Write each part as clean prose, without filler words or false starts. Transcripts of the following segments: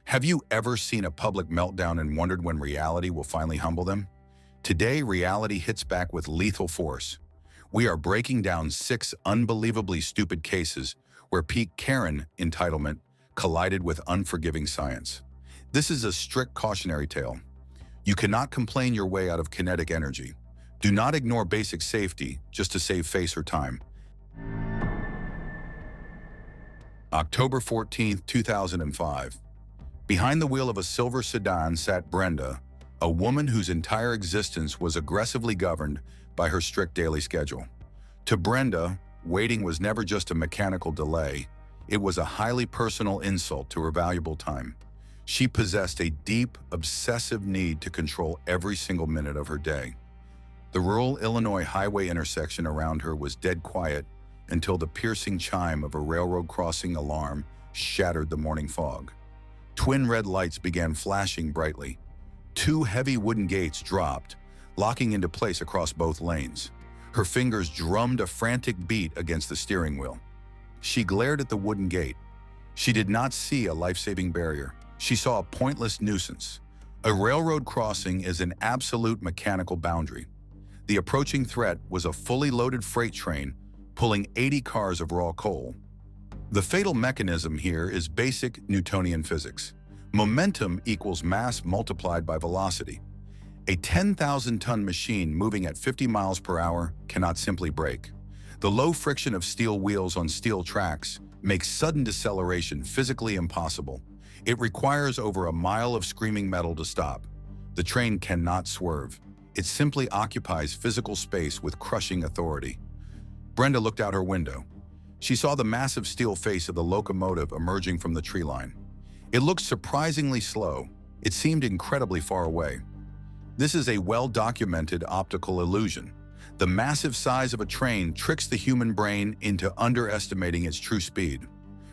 Have you ever seen a public meltdown and wondered when reality will finally humble them? Today, reality hits back with lethal force. We are breaking down 6 unbelievably stupid cases where peak Karen entitlement collided with unforgiving science. This is a strict cautionary tale. You cannot complain your way out of kinetic energy. Do not ignore basic safety just to save face or time. October 14, 2005. Behind the wheel of a silver sedan sat Brenda, a woman whose entire existence was aggressively governed by her strict daily schedule. To Brenda, waiting was never just a mechanical delay. It was a highly personal insult to her valuable time. She possessed a deep, obsessive need to control every single minute of her day. The rural Illinois highway intersection around her was dead quiet until the piercing chime of a railroad crossing alarm shattered the morning fog. Twin red lights began flashing brightly. 2 heavy wooden gates dropped, locking into place across both lanes. Her fingers drummed a frantic beat against the steering wheel. She glared at the wooden gate. She did not see a life-saving barrier. She saw a pointless nuisance. A railroad crossing is an absolute mechanical boundary. The approaching threat was a fully loaded freight train pulling 80 cars of raw coal. The fatal mechanism here is basic Newtonian physics. Momentum equals mass multiplied by velocity. A 10,000-ton machine moving at 50 miles per hour cannot simply brake. The low friction of steel wheels on steel tracks makes sudden deceleration physically impossible. It requires over a mile of screaming metal to stop. The train cannot swerve. It simply occupies physical space with crushing authority. Brenda looked out her window. She saw the massive steel face of the locomotive emerging from the tree line. It looked surprisingly slow. It seemed incredibly far away. This is a well-documented optical illusion. The massive size of a train tricks the human brain into underestimating its true speed.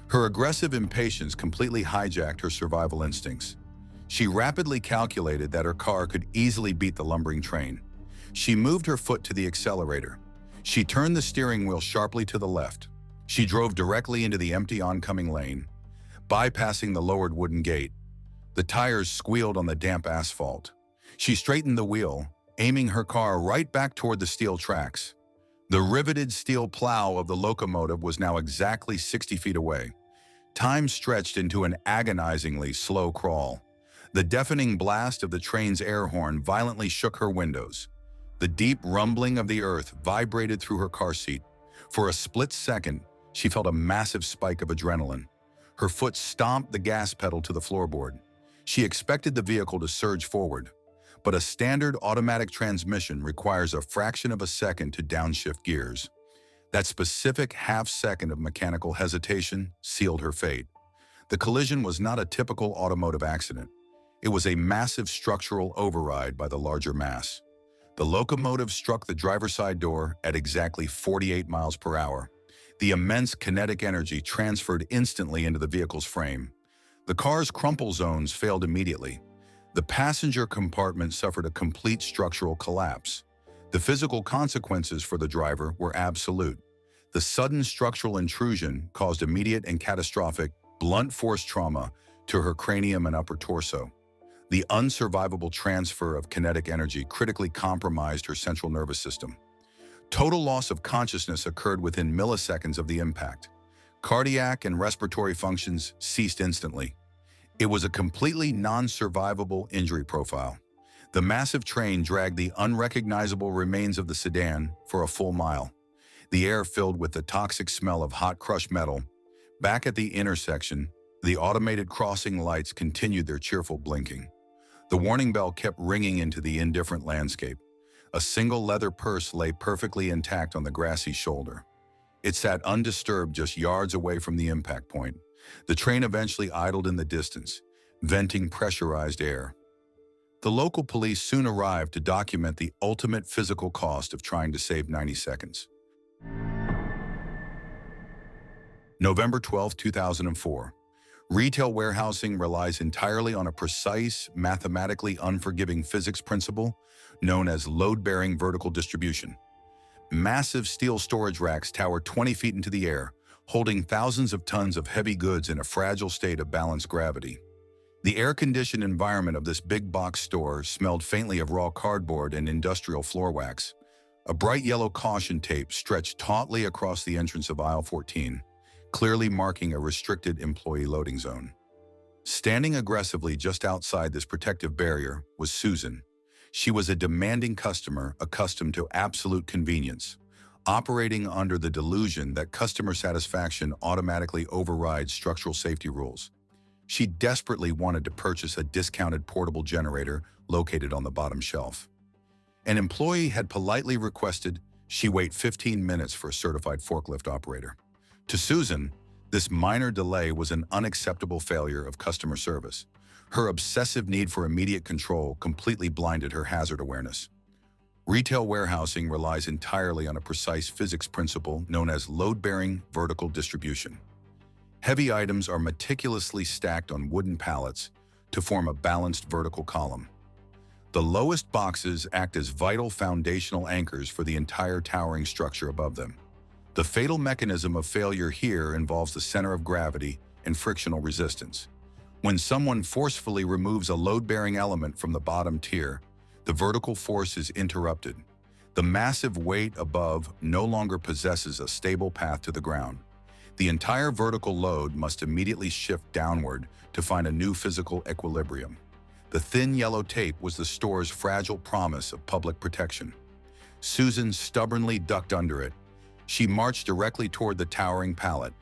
Her aggressive impatience completely hijacked her survival instincts. She rapidly calculated that her car could easily beat the lumbering train. She moved her foot to the accelerator. She turned the steering wheel sharply to the left. She drove directly into the empty oncoming lane, bypassing the lowered wooden gate. The tires squealed on the damp asphalt. She straightened the wheel, aiming her car right back toward the steel tracks. The riveted steel plow of the locomotive was now exactly 60 feet away. Time stretched into an agonizingly slow crawl. The deafening blast of the train's air horn violently shook her windows. The deep rumbling of the earth vibrated through her car seat. For a split second, she felt a massive spike of adrenaline. Her foot stomped the gas pedal to the floorboard. She expected the vehicle to surge forward, but a standard automatic transmission requires a fraction of a second to downshift gears. That specific half-second of mechanical hesitation sealed her fate. The collision was not a typical automotive accident. It was a massive structural override by the larger mass. The locomotive struck the driver's side door at exactly 48 miles per hour. The immense kinetic energy transferred instantly into the vehicle's frame. The car's crumple zones failed immediately. The passenger compartment suffered a complete structural collapse. The physical consequences for the driver were absolute. The sudden structural intrusion caused immediate and catastrophic, blunt force trauma to her cranium and upper torso. The unsurvivable transfer of kinetic energy critically compromised her central nervous system. Total loss of consciousness occurred within milliseconds of the impact. Cardiac and respiratory functions ceased instantly. It was a completely non-survivable injury profile. The massive train dragged the unrecognizable remains of the sedan for a full mile. The air filled with the toxic smell of hot crushed metal. Back at the intersection, the automated crossing lights continued their cheerful blinking. The warning bell kept ringing into the indifferent landscape. A single leather purse lay perfectly intact on the grassy shoulder. It sat undisturbed just yards away from the impact point. The train eventually idled in the distance, venting pressurized air. The local police soon arrived to document the ultimate physical cost of trying to save 90 seconds. November 12, 2004. Retail warehousing relies entirely on a precise, mathematically unforgiving physics principle known as load-bearing vertical distribution. Massive steel storage racks tower 20 feet into the air, holding thousands of tons of heavy goods in a fragile state of balanced gravity. The air-conditioned environment of this big box store smelled faintly of raw cardboard and industrial floor wax. A bright yellow caution tape stretched tautly across the entrance of aisle 14, clearly marking a restricted employee loading zone. Standing aggressively just outside this protective barrier was Susan. She was a demanding customer accustomed to absolute convenience, operating under the delusion that customer satisfaction automatically overrides structural safety rules. She desperately wanted to purchase a discounted portable generator located on the bottom shelf. An employee had politely requested she wait 15 minutes for a certified forklift operator. To Susan, this minor delay was an unacceptable failure of customer service. Her obsessive need for immediate control completely blinded her hazard awareness. Retail warehousing relies entirely on a precise physics principle known as load-bearing vertical distribution. Heavy items are meticulously stacked on wooden pallets to form a balanced vertical column. The lowest boxes act as vital foundational anchors for the entire towering structure above them. The fatal mechanism of failure here involves the center of gravity and frictional resistance. When someone forcefully removes a load-bearing element from the bottom tier, the vertical force is interrupted. The massive weight above no longer possesses a stable path to the ground. The entire vertical load must immediately shift downward to find a new physical equilibrium. The thin yellow tape was the store's fragile promise of public protection. Susan stubbornly ducked under it. She marched directly toward the towering pallet.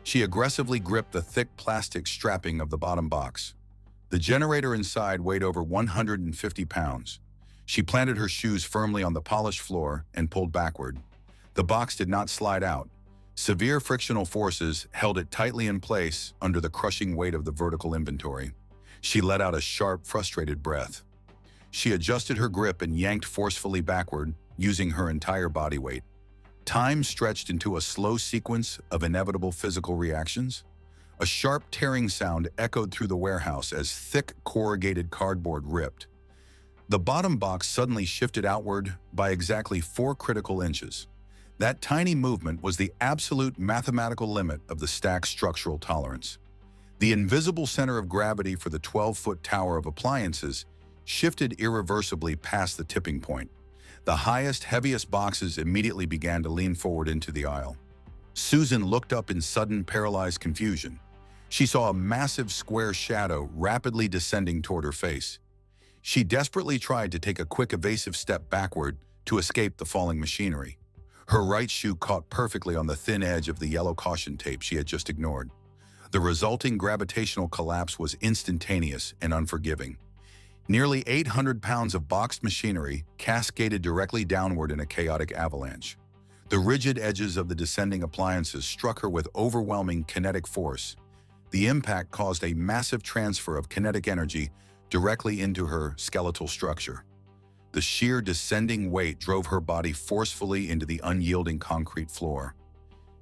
She aggressively gripped the thick plastic strapping of the bottom box. The generator inside weighed over 150 pounds. She planted her shoes firmly on the polished floor and pulled backward. The box did not slide out. Severe frictional forces held it tightly in place under the crushing weight of the vertical inventory. She let out a sharp, frustrated breath. She adjusted her grip and yanked forcefully backward, using her entire body weight. Time stretched into a slow sequence of inevitable physical reactions. A sharp tearing sound echoed through the warehouse as thick corrugated cardboard ripped. The bottom box suddenly shifted outward by exactly 4 critical inches. That tiny movement was the absolute mathematical limit of the stack's structural tolerance. The invisible center of gravity for the 12-foot tower of appliances shifted irreversibly past the tipping point. The highest, heaviest boxes immediately began to lean forward into the aisle. Susan looked up in sudden, paralyzed confusion. She saw a massive square shadow rapidly descending toward her face. She desperately tried to take a quick, evasive step backward to escape the falling machinery. Her right shoe caught perfectly on the thin edge of the yellow caution tape she had just ignored. The resulting gravitational collapse was instantaneous and unforgiving. Nearly 800 pounds of boxed machinery cascaded directly downward in a chaotic avalanche. The rigid edges of the descending appliances struck her with overwhelming kinetic force. The impact caused a massive transfer of kinetic energy directly into her skeletal structure. The sheer descending weight drove her body forcefully into the unyielding concrete floor.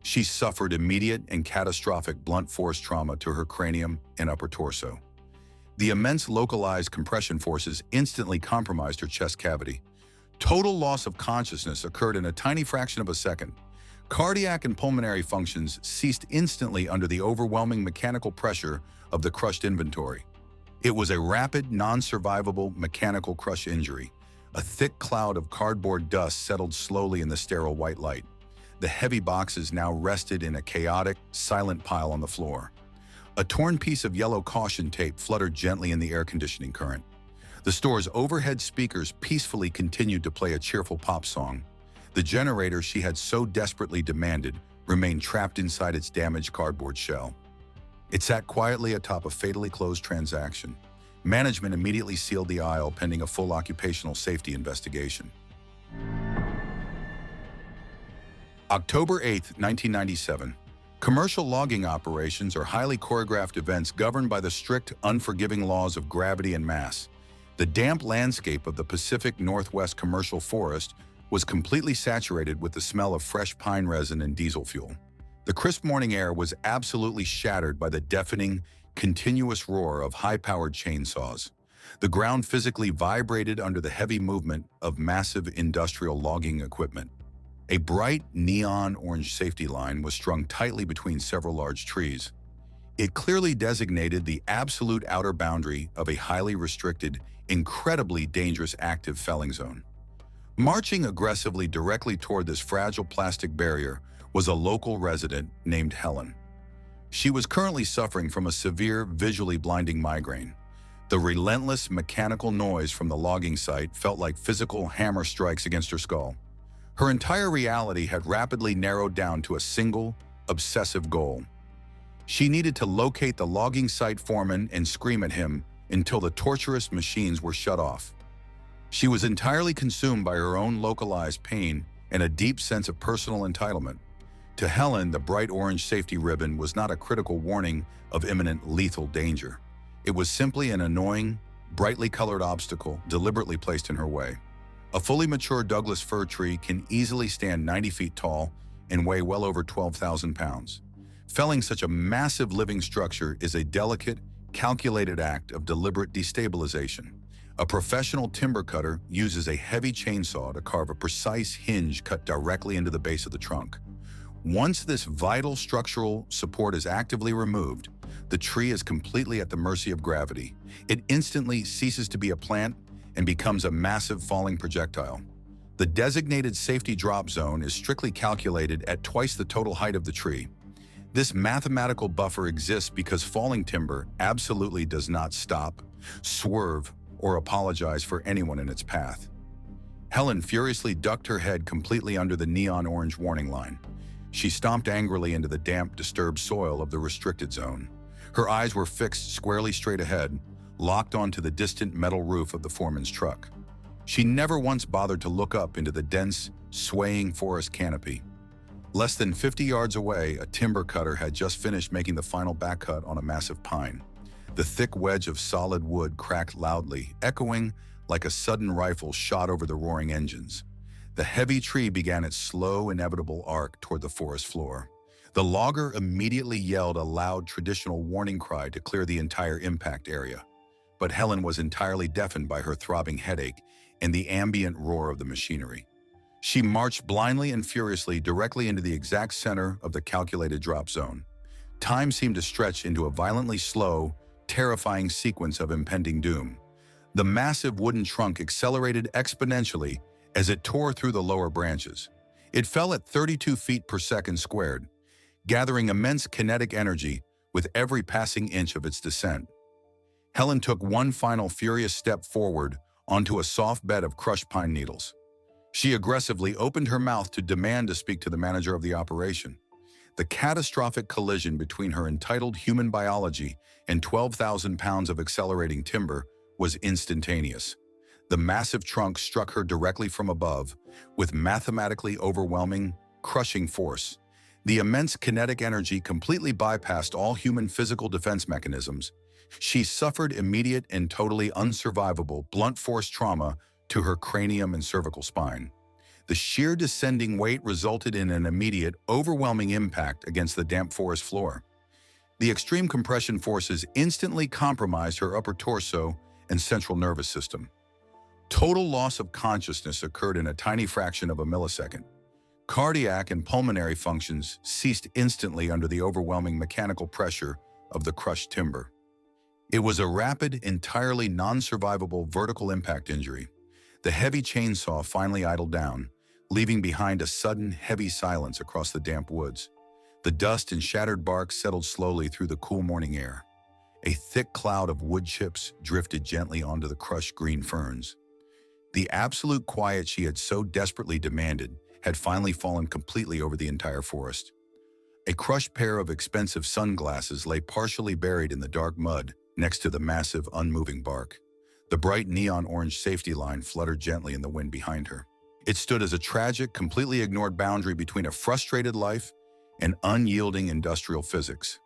She suffered immediate and catastrophic blunt force trauma to her cranium and upper torso. The immense localized compression forces instantly compromised her chest cavity. Total loss of consciousness occurred in a tiny fraction of a second. Cardiac and pulmonary functions ceased instantly under the overwhelming mechanical pressure of the crushed inventory. It was a rapid, non-survivable mechanical crush injury. A thick cloud of cardboard dust settled slowly in the sterile white light. The heavy boxes now rested in a chaotic, silent pile on the floor. A torn piece of yellow caution tape fluttered gently in the air conditioning current. The store's overhead speakers peacefully continued to play a cheerful pop song. The generator she had so desperately demanded remained trapped inside its damaged cardboard shell. It sat quietly atop a fatally closed transaction. Management immediately sealed the aisle pending a full occupational safety investigation. October 8, 1997. Commercial logging operations are highly choreographed events governed by the strict, unforgiving laws of gravity and mass. The damp landscape of the Pacific Northwest commercial forest was completely saturated with the smell of fresh pine resin and diesel fuel. The crisp morning air was absolutely shattered by the deafening, continuous roar of high-powered chainsaws. The ground physically vibrated under the heavy movement of massive industrial logging equipment. A bright, neon orange safety line was strung tightly between several large trees. It clearly designated the absolute outer boundary of a highly restricted, incredibly dangerous active felling zone. Marching aggressively directly toward this fragile plastic barrier was a local resident named Helen. She was currently suffering from a severe, visually blinding migraine. The relentless mechanical noise from the logging site felt like physical hammer strikes against her skull. Her entire reality had rapidly narrowed down to a single, obsessive goal. She needed to locate the logging site foreman and scream at him until the torturous machines were shut off. She was entirely consumed by her own localized pain and a deep sense of personal entitlement. To Helen, the bright orange safety ribbon was not a critical warning of imminent lethal danger. It was simply an annoying, brightly colored obstacle deliberately placed in her way. A fully mature Douglas fir tree can easily stand 90 feet tall and weigh well over 12,000 pounds. Felling such a massive living structure is a delicate, calculated act of deliberate destabilization. A professional timber cutter uses a heavy chainsaw to carve a precise hinge cut directly into the base of the trunk. Once this vital structural support is actively removed, the tree is completely at the mercy of gravity. It instantly ceases to be a plant and becomes a massive falling projectile. The designated safety drop zone is strictly calculated at twice the total height of the tree. This mathematical buffer exists because falling timber absolutely does not stop, swerve, or apologize for anyone in its path. Helen furiously ducked her head completely under the neon orange warning line. She stomped angrily into the damp, disturbed soil of the restricted zone. Her eyes were fixed squarely straight ahead, locked onto the distant metal roof of the foreman's truck. She never once bothered to look up into the dense, swaying forest canopy. Less than 50 yards away, a timber cutter had just finished making the final back cut on a massive pine. The thick wedge of solid wood cracked loudly, echoing like a sudden rifle shot over the roaring engines. The heavy tree began its slow, inevitable arc toward the forest floor. The logger immediately yelled a loud, traditional warning cry to clear the entire impact area. But Helen was entirely deafened by her throbbing headache and the ambient roar of the machinery. She marched blindly and furiously directly into the exact center of the calculated drop zone. Time seemed to stretch into a violently slow, terrifying sequence of impending doom. The massive wooden trunk accelerated exponentially as it tore through the lower branches. It fell at 32 feet per second squared, gathering immense kinetic energy with every passing inch of its descent. Helen took one final furious step forward onto a soft bed of crushed pine needles. She aggressively opened her mouth to demand to speak to the manager of the operation. The catastrophic collision between her entitled human biology and 12,000 pounds of accelerating timber was instantaneous. The massive trunk struck her directly from above, with mathematically overwhelming, crushing force. The immense kinetic energy completely bypassed all human physical defense mechanisms. She suffered immediate and totally unsurvivable blunt force trauma to her cranium and cervical spine. The sheer descending weight resulted in an immediate, overwhelming impact against the damp forest floor. The extreme compression forces instantly compromised her upper torso and central nervous system. Total loss of consciousness occurred in a tiny fraction of a millisecond. Cardiac and pulmonary functions ceased instantly under the overwhelming mechanical pressure of the crushed timber. It was a rapid, entirely non-survivable vertical impact injury. The heavy chainsaw finally idled down, leaving behind a sudden, heavy silence across the damp woods. The dust and shattered bark settled slowly through the cool morning air. A thick cloud of wood chips drifted gently onto the crushed green ferns. The absolute quiet she had so desperately demanded had finally fallen completely over the entire forest. A crushed pair of expensive sunglasses lay partially buried in the dark mud next to the massive, unmoving bark. The bright neon orange safety line fluttered gently in the wind behind her. It stood as a tragic, completely ignored boundary between a frustrated life and unyielding industrial physics.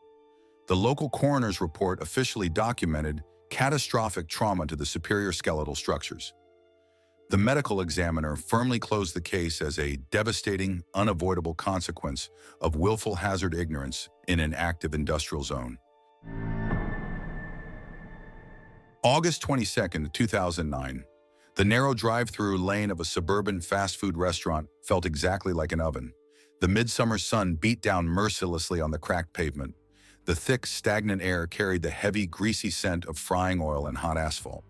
The local coroner's report officially documented catastrophic trauma to the superior skeletal structures. The medical examiner firmly closed the case as a devastating, unavoidable consequence of willful hazard ignorance in an active industrial zone. August 22, 2009. The narrow drive-thru lane of a suburban fast food restaurant felt exactly like an oven. The midsummer sun beat down mercilessly on the cracked pavement. The thick, stagnant air carried the heavy, greasy scent of frying oil and hot asphalt.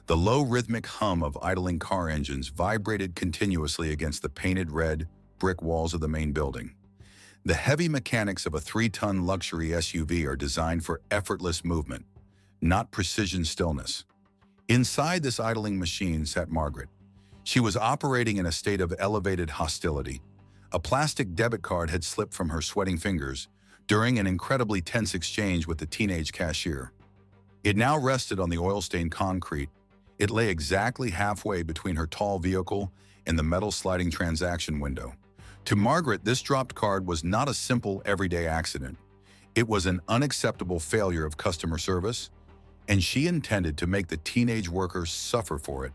The low, rhythmic hum of idling car engines vibrated continuously against the painted red brick walls of the main building. The heavy mechanics of a 3-ton luxury SUV are designed for effortless movement, not precision stillness. Inside this idling machine sat Margaret. She was operating in a state of elevated hostility. A plastic debit card had slipped from her sweating fingers during an incredibly tense exchange with the teenage cashier. It now rested on the oil-stained concrete. It lay exactly halfway between her tall vehicle and the metal sliding transaction window. To Margaret, this dropped card was not a simple everyday accident. It was an unacceptable failure of customer service, and she intended to make the teenage worker suffer for it.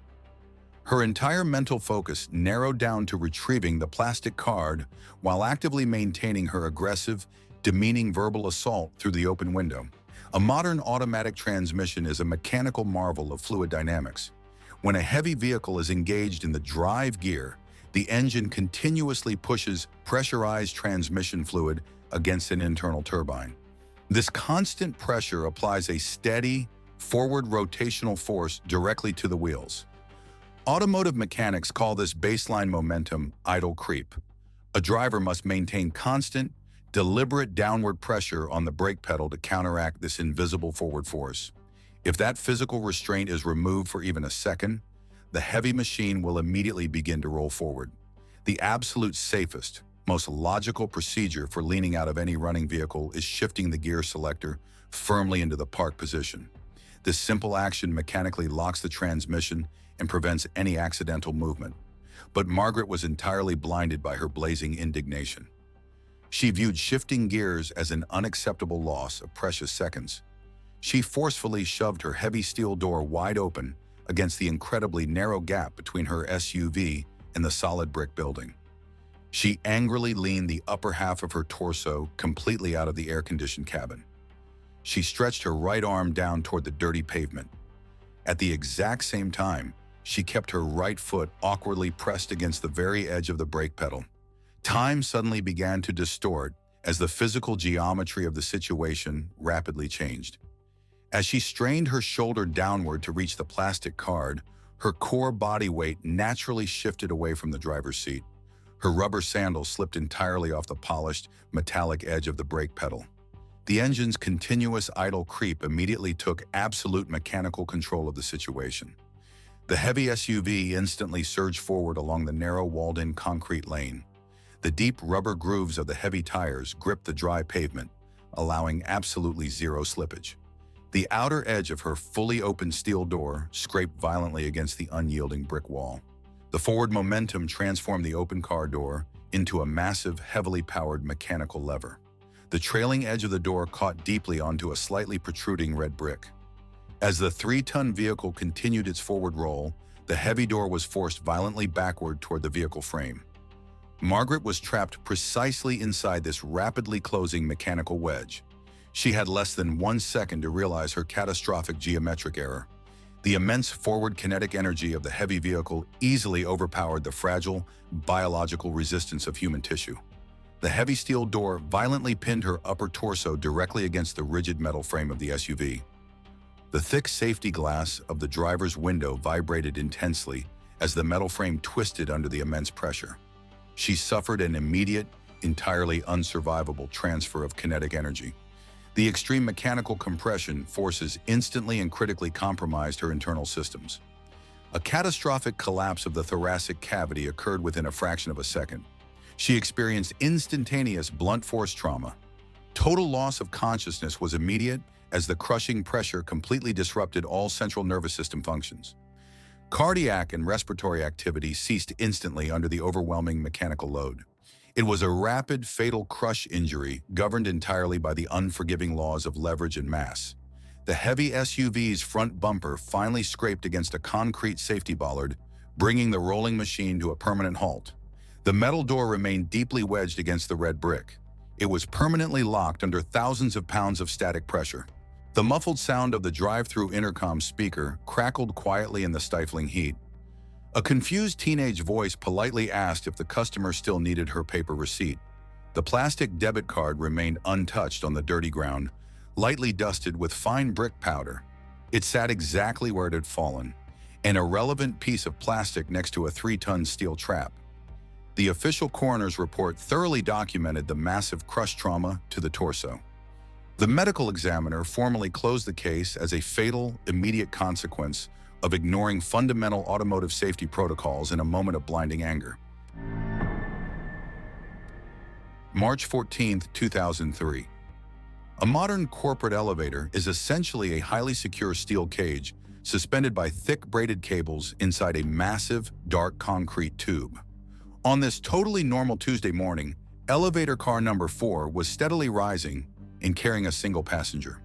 Her entire mental focus narrowed down to retrieving the plastic card while actively maintaining her aggressive, demeaning verbal assault through the open window. A modern automatic transmission is a mechanical marvel of fluid dynamics. When a heavy vehicle is engaged in the drive gear, the engine continuously pushes pressurized transmission fluid against an internal turbine. This constant pressure applies a steady, forward rotational force directly to the wheels. Automotive mechanics call this baseline momentum idle creep. A driver must maintain constant, deliberate downward pressure on the brake pedal to counteract this invisible forward force. If that physical restraint is removed for even a second, the heavy machine will immediately begin to roll forward. The absolute safest, most logical procedure for leaning out of any running vehicle is shifting the gear selector firmly into the park position. This simple action mechanically locks the transmission and prevents any accidental movement. But Margaret was entirely blinded by her blazing indignation. She viewed shifting gears as an unacceptable loss of precious seconds. She forcefully shoved her heavy steel door wide open against the incredibly narrow gap between her SUV and the solid brick building. She angrily leaned the upper half of her torso completely out of the air-conditioned cabin. She stretched her right arm down toward the dirty pavement. At the exact same time, she kept her right foot awkwardly pressed against the very edge of the brake pedal. Time suddenly began to distort as the physical geometry of the situation rapidly changed. As she strained her shoulder downward to reach the plastic card, her core body weight naturally shifted away from the driver's seat. Her rubber sandals slipped entirely off the polished, metallic edge of the brake pedal. The engine's continuous idle creep immediately took absolute mechanical control of the situation. The heavy SUV instantly surged forward along the narrow, walled-in concrete lane. The deep rubber grooves of the heavy tires gripped the dry pavement, allowing absolutely zero slippage. The outer edge of her fully open steel door scraped violently against the unyielding brick wall. The forward momentum transformed the open car door into a massive, heavily powered mechanical lever. The trailing edge of the door caught deeply onto a slightly protruding red brick. As the 3-ton vehicle continued its forward roll, the heavy door was forced violently backward toward the vehicle frame. Margaret was trapped precisely inside this rapidly closing mechanical wedge. She had less than 1 second to realize her catastrophic geometric error. The immense forward kinetic energy of the heavy vehicle easily overpowered the fragile, biological resistance of human tissue. The heavy steel door violently pinned her upper torso directly against the rigid metal frame of the SUV. The thick safety glass of the driver's window vibrated intensely as the metal frame twisted under the immense pressure. She suffered an immediate, entirely unsurvivable transfer of kinetic energy. The extreme mechanical compression forces instantly and critically compromised her internal systems. A catastrophic collapse of the thoracic cavity occurred within a fraction of a second. She experienced instantaneous blunt force trauma. Total loss of consciousness was immediate as the crushing pressure completely disrupted all central nervous system functions. Cardiac and respiratory activity ceased instantly under the overwhelming mechanical load. It was a rapid, fatal crush injury governed entirely by the unforgiving laws of leverage and mass. The heavy SUV's front bumper finally scraped against a concrete safety bollard, bringing the rolling machine to a permanent halt. The metal door remained deeply wedged against the red brick. It was permanently locked under thousands of pounds of static pressure. The muffled sound of the drive-thru intercom speaker crackled quietly in the stifling heat. A confused teenage voice politely asked if the customer still needed her paper receipt. The plastic debit card remained untouched on the dirty ground, lightly dusted with fine brick powder. It sat exactly where it had fallen, an irrelevant piece of plastic next to a 3-ton steel trap. The official coroner's report thoroughly documented the massive crush trauma to the torso. The medical examiner formally closed the case as a fatal, immediate consequence of ignoring fundamental automotive safety protocols in a moment of blinding anger. March 14, 2003. A modern corporate elevator is essentially a highly secure steel cage suspended by thick braided cables inside a massive, dark concrete tube. On this totally normal Tuesday morning, elevator car number 4 was steadily rising and carrying a single passenger.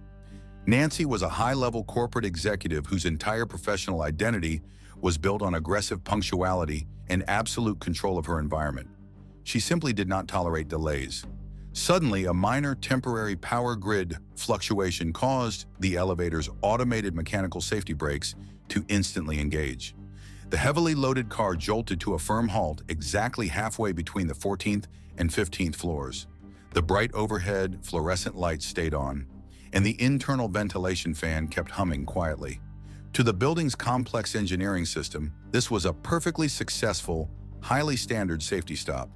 Nancy was a high-level corporate executive whose entire professional identity was built on aggressive punctuality and absolute control of her environment. She simply did not tolerate delays. Suddenly, a minor temporary power grid fluctuation caused the elevator's automated mechanical safety brakes to instantly engage. The heavily loaded car jolted to a firm halt exactly halfway between the 14th and 15th floors. The bright overhead fluorescent lights stayed on, and the internal ventilation fan kept humming quietly. To the building's complex engineering system, this was a perfectly successful, highly standard safety stop.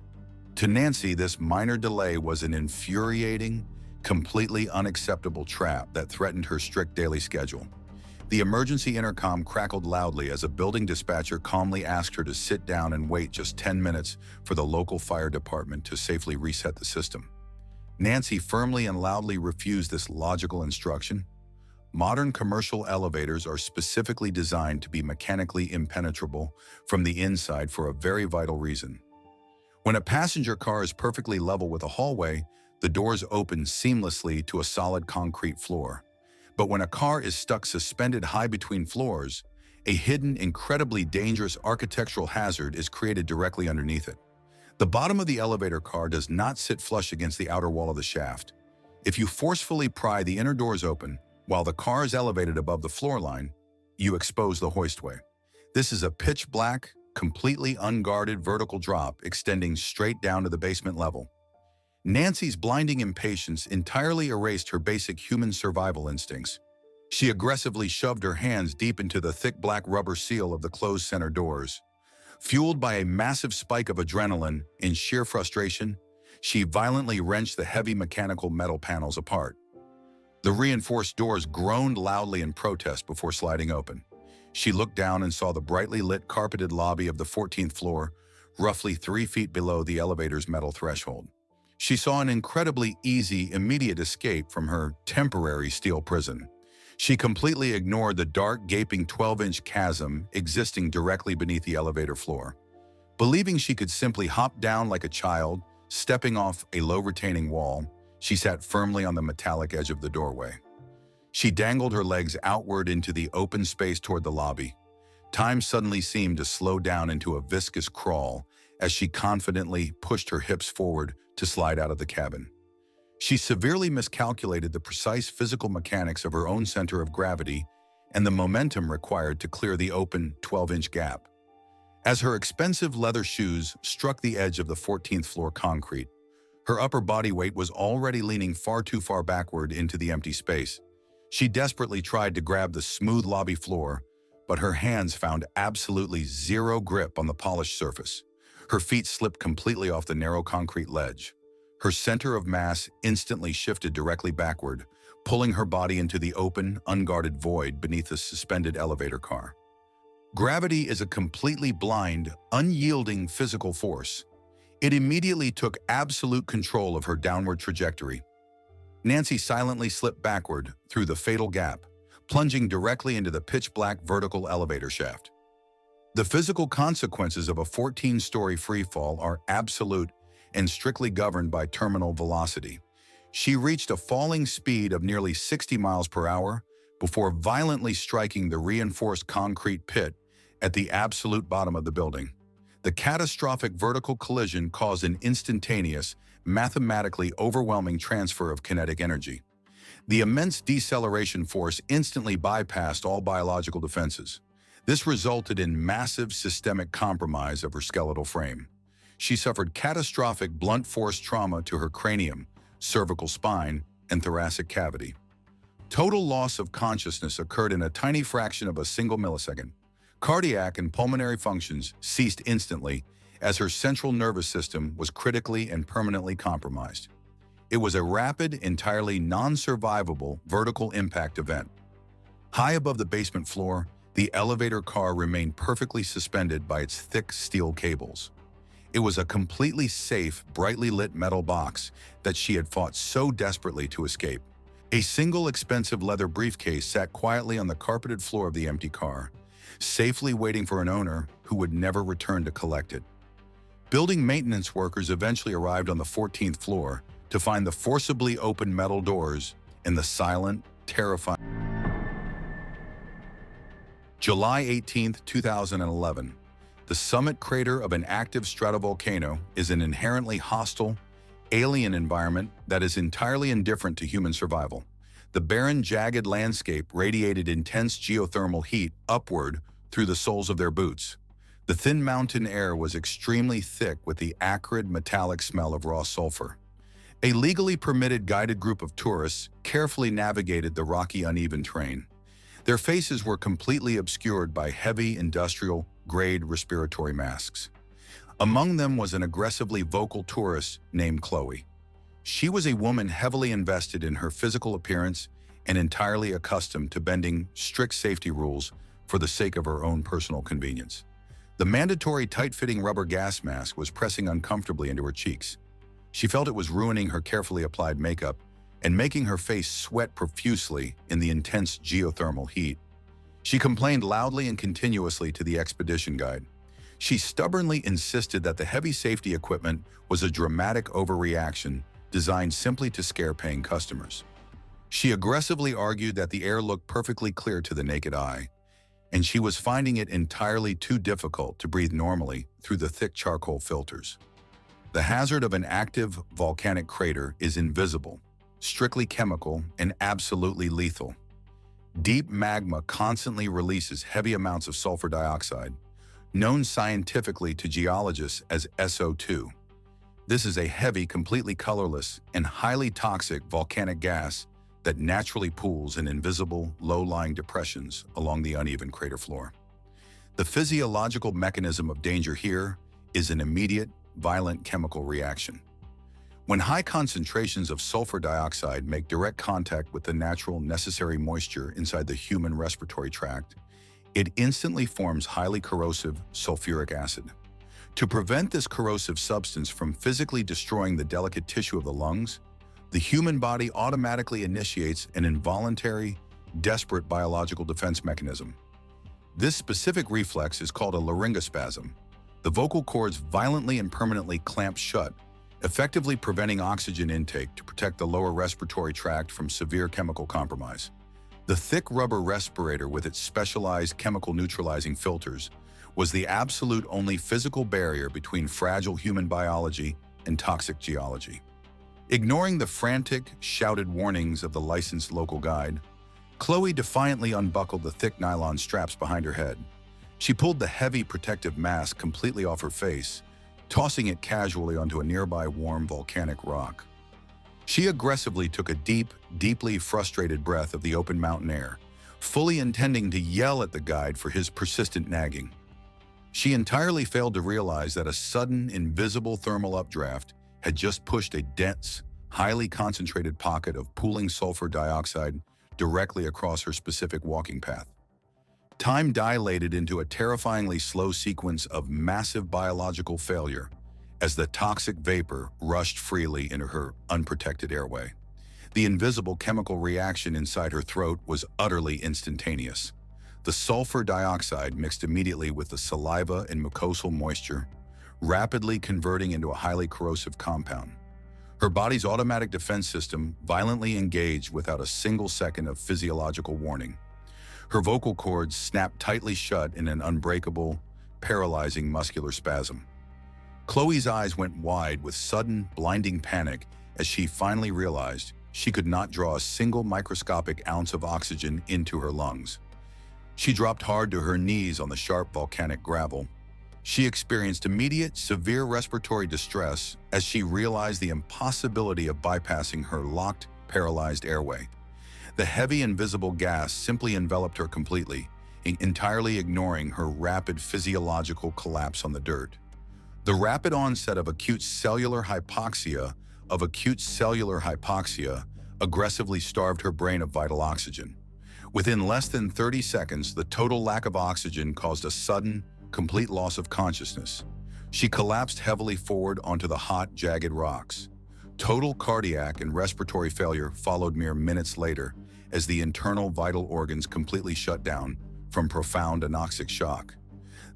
To Nancy, this minor delay was an infuriating, completely unacceptable trap that threatened her strict daily schedule. The emergency intercom crackled loudly as a building dispatcher calmly asked her to sit down and wait just 10 minutes for the local fire department to safely reset the system. Nancy firmly and loudly refused this logical instruction. Modern commercial elevators are specifically designed to be mechanically impenetrable from the inside for a very vital reason. When a passenger car is perfectly level with a hallway, the doors open seamlessly to a solid concrete floor. But when a car is stuck suspended high between floors, a hidden, incredibly dangerous architectural hazard is created directly underneath it. The bottom of the elevator car does not sit flush against the outer wall of the shaft. If you forcefully pry the inner doors open while the car is elevated above the floor line, you expose the hoistway. This is a pitch-black, completely unguarded vertical drop extending straight down to the basement level. Nancy's blinding impatience entirely erased her basic human survival instincts. She aggressively shoved her hands deep into the thick black rubber seal of the closed center doors. Fueled by a massive spike of adrenaline in sheer frustration, she violently wrenched the heavy mechanical metal panels apart. The reinforced doors groaned loudly in protest before sliding open. She looked down and saw the brightly lit carpeted lobby of the 14th floor, roughly 3 feet below the elevator's metal threshold. She saw an incredibly easy, immediate escape from her temporary steel prison. She completely ignored the dark, gaping 12-inch chasm existing directly beneath the elevator floor. Believing she could simply hop down like a child, stepping off a low retaining wall, she sat firmly on the metallic edge of the doorway. She dangled her legs outward into the open space toward the lobby. Time suddenly seemed to slow down into a viscous crawl as she confidently pushed her hips forward to slide out of the cabin. She severely miscalculated the precise physical mechanics of her own center of gravity and the momentum required to clear the open 12-inch gap. As her expensive leather shoes struck the edge of the 14th floor concrete, her upper body weight was already leaning far too far backward into the empty space. She desperately tried to grab the smooth lobby floor, but her hands found absolutely zero grip on the polished surface. Her feet slipped completely off the narrow concrete ledge. Her center of mass instantly shifted directly backward, pulling her body into the open, unguarded void beneath the suspended elevator car. Gravity is a completely blind, unyielding physical force. It immediately took absolute control of her downward trajectory. Nancy silently slipped backward through the fatal gap, plunging directly into the pitch-black vertical elevator shaft. The physical consequences of a 14-story freefall are absolute and strictly governed by terminal velocity. She reached a falling speed of nearly 60 miles per hour before violently striking the reinforced concrete pit at the absolute bottom of the building. The catastrophic vertical collision caused an instantaneous, mathematically overwhelming transfer of kinetic energy. The immense deceleration force instantly bypassed all biological defenses. This resulted in massive systemic compromise of her skeletal frame. She suffered catastrophic blunt force trauma to her cranium, cervical spine, and thoracic cavity. Total loss of consciousness occurred in a tiny fraction of a single millisecond. Cardiac and pulmonary functions ceased instantly as her central nervous system was critically and permanently compromised. It was a rapid, entirely non-survivable vertical impact event. High above the basement floor, the elevator car remained perfectly suspended by its thick steel cables. It was a completely safe, brightly lit metal box that she had fought so desperately to escape. A single expensive leather briefcase sat quietly on the carpeted floor of the empty car, safely waiting for an owner who would never return to collect it. Building maintenance workers eventually arrived on the 14th floor to find the forcibly open metal doors and the silent, terrifying. July 18, 2011. The summit crater of an active stratovolcano is an inherently hostile, alien environment that is entirely indifferent to human survival. The barren, jagged landscape radiated intense geothermal heat upward through the soles of their boots. The thin mountain air was extremely thick with the acrid, metallic smell of raw sulfur. A legally permitted guided group of tourists carefully navigated the rocky, uneven terrain. Their faces were completely obscured by heavy, industrial-grade respiratory masks. Among them was an aggressively vocal tourist named Chloe. She was a woman heavily invested in her physical appearance and entirely accustomed to bending strict safety rules for the sake of her own personal convenience. The mandatory tight-fitting rubber gas mask was pressing uncomfortably into her cheeks. She felt it was ruining her carefully applied makeup and making her face sweat profusely in the intense geothermal heat. She complained loudly and continuously to the expedition guide. She stubbornly insisted that the heavy safety equipment was a dramatic overreaction designed simply to scare paying customers. She aggressively argued that the air looked perfectly clear to the naked eye, and she was finding it entirely too difficult to breathe normally through the thick charcoal filters. The hazard of an active volcanic crater is invisible, strictly chemical, and absolutely lethal. Deep magma constantly releases heavy amounts of sulfur dioxide, known scientifically to geologists as SO2. This is a heavy, completely colorless, and highly toxic volcanic gas that naturally pools in invisible, low-lying depressions along the uneven crater floor. The physiological mechanism of danger here is an immediate, violent chemical reaction. When high concentrations of sulfur dioxide make direct contact with the natural necessary moisture inside the human respiratory tract, it instantly forms highly corrosive sulfuric acid. To prevent this corrosive substance from physically destroying the delicate tissue of the lungs, the human body automatically initiates an involuntary, desperate biological defense mechanism. This specific reflex is called a laryngospasm. The vocal cords violently and permanently clamp shut, effectively preventing oxygen intake to protect the lower respiratory tract from severe chemical compromise. The thick rubber respirator with its specialized chemical neutralizing filters was the absolute only physical barrier between fragile human biology and toxic geology. Ignoring the frantic, shouted warnings of the licensed local guide, Chloe defiantly unbuckled the thick nylon straps behind her head. She pulled the heavy protective mask completely off her face, tossing it casually onto a nearby warm volcanic rock. She aggressively took a deep, deeply frustrated breath of the open mountain air, fully intending to yell at the guide for his persistent nagging. She entirely failed to realize that a sudden, invisible thermal updraft had just pushed a dense, highly concentrated pocket of pooling sulfur dioxide directly across her specific walking path. Time dilated into a terrifyingly slow sequence of massive biological failure as the toxic vapor rushed freely into her unprotected airway. The invisible chemical reaction inside her throat was utterly instantaneous. The sulfur dioxide mixed immediately with the saliva and mucosal moisture, rapidly converting into a highly corrosive compound. Her body's automatic defense system violently engaged without a single second of physiological warning. Her vocal cords snapped tightly shut in an unbreakable, paralyzing muscular spasm. Chloe's eyes went wide with sudden, blinding panic as she finally realized she could not draw a single microscopic ounce of oxygen into her lungs. She dropped hard to her knees on the sharp volcanic gravel. She experienced immediate, severe respiratory distress as she realized the impossibility of bypassing her locked, paralyzed airway. The heavy invisible gas simply enveloped her completely, entirely ignoring her rapid physiological collapse on the dirt. The rapid onset of acute cellular hypoxia aggressively starved her brain of vital oxygen. Within less than 30 seconds, the total lack of oxygen caused a sudden, complete loss of consciousness. She collapsed heavily forward onto the hot, jagged rocks. Total cardiac and respiratory failure followed mere minutes later as the internal vital organs completely shut down from profound anoxic shock.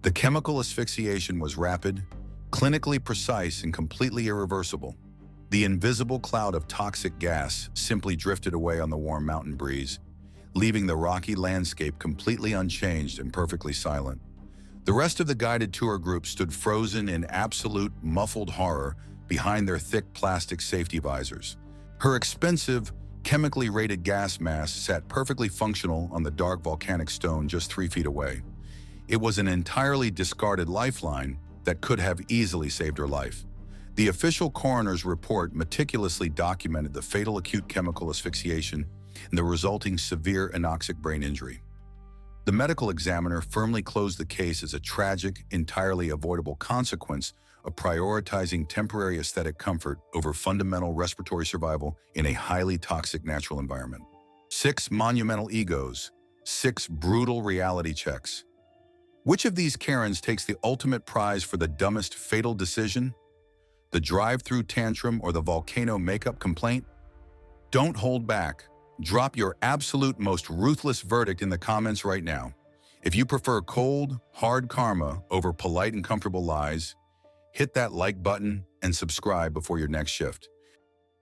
The chemical asphyxiation was rapid, clinically precise, and completely irreversible. The invisible cloud of toxic gas simply drifted away on the warm mountain breeze, leaving the rocky landscape completely unchanged and perfectly silent. The rest of the guided tour group stood frozen in absolute, muffled horror behind their thick plastic safety visors. Her expensive, chemically rated gas mask sat perfectly functional on the dark volcanic stone just 3 feet away. It was an entirely discarded lifeline that could have easily saved her life. The official coroner's report meticulously documented the fatal acute chemical asphyxiation and the resulting severe anoxic brain injury. The medical examiner firmly closed the case as a tragic, entirely avoidable consequence of prioritizing temporary aesthetic comfort over fundamental respiratory survival in a highly toxic natural environment. 6 monumental egos, 6 brutal reality checks. Which of these Karens takes the ultimate prize for the dumbest fatal decision? The drive-thru tantrum or the volcano makeup complaint? Don't hold back. Drop your absolute most ruthless verdict in the comments right now. If you prefer cold, hard karma over polite and comfortable lies, hit that like button and subscribe before your next shift.